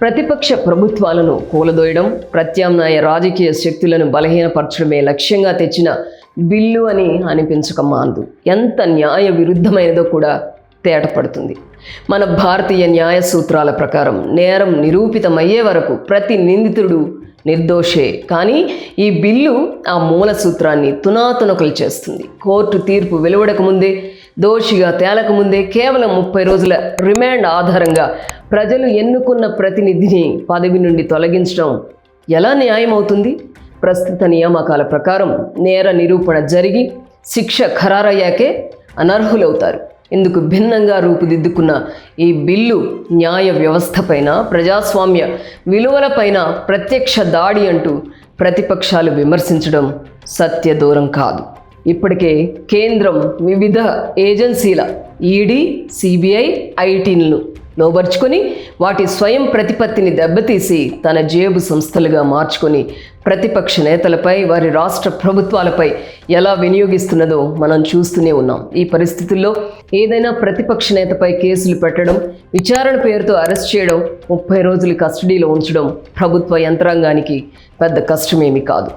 ప్రతిపక్ష ప్రభుత్వాలను కూలదోయడం, ప్రత్యామ్నాయ రాజకీయ శక్తులను బలహీనపరచడమే లక్ష్యంగా తెచ్చిన బిల్లు అని అనిపించక మానదు. ఎంత న్యాయ విరుద్ధమైనదో కూడా తేటపడుతుంది. మన భారతీయ న్యాయ సూత్రాల ప్రకారం నేరం నిరూపితమయ్యే వరకు ప్రతి నిందితుడు నిర్దోషే. కానీ ఈ బిల్లు ఆ మూల సూత్రాన్ని తునాతునకలు చేస్తుంది. కోర్టు తీర్పు వెలువడక ముందే, దోషిగా తేలకముందే కేవలం 30 రోజుల రిమాండ్ ఆధారంగా ప్రజలు ఎన్నుకున్న ప్రతినిధిని పదవి నుండి తొలగించడం ఎలా న్యాయం అవుతుంది? ప్రస్తుత నియామకాల ప్రకారం నేర నిరూపణ జరిగి శిక్ష ఖరారయ్యాకే అనర్హులవుతారు. ఇందుకు భిన్నంగా రూపుదిద్దుకున్న ఈ బిల్లు న్యాయ వ్యవస్థపైన, ప్రజాస్వామ్య విలువలపైన ప్రత్యక్ష దాడి అంటూ ప్రతిపక్షాలు విమర్శించడం సత్య దూరం కాదు. ఇప్పటికే కేంద్రం వివిధ ఏజెన్సీల ఈడీ, సిబిఐ, ఐటీలను లోబర్చుకొని వాటి స్వయం ప్రతిపత్తిని దెబ్బతీసి తన జేబు సంస్థలుగా మార్చుకొని ప్రతిపక్ష నేతలపై, వారి రాష్ట్ర ప్రభుత్వాలపై ఎలా వినియోగిస్తున్నదో మనం చూస్తూనే ఉన్నాం. ఈ పరిస్థితుల్లో ఏదైనా ప్రతిపక్ష నేతపై కేసులు పెట్టడం, విచారణ పేరుతో అరెస్ట్ చేయడం, 30 రోజులు కస్టడీలో ఉంచడం ప్రభుత్వ యంత్రాంగానికి పెద్ద కష్టమేమీ కాదు.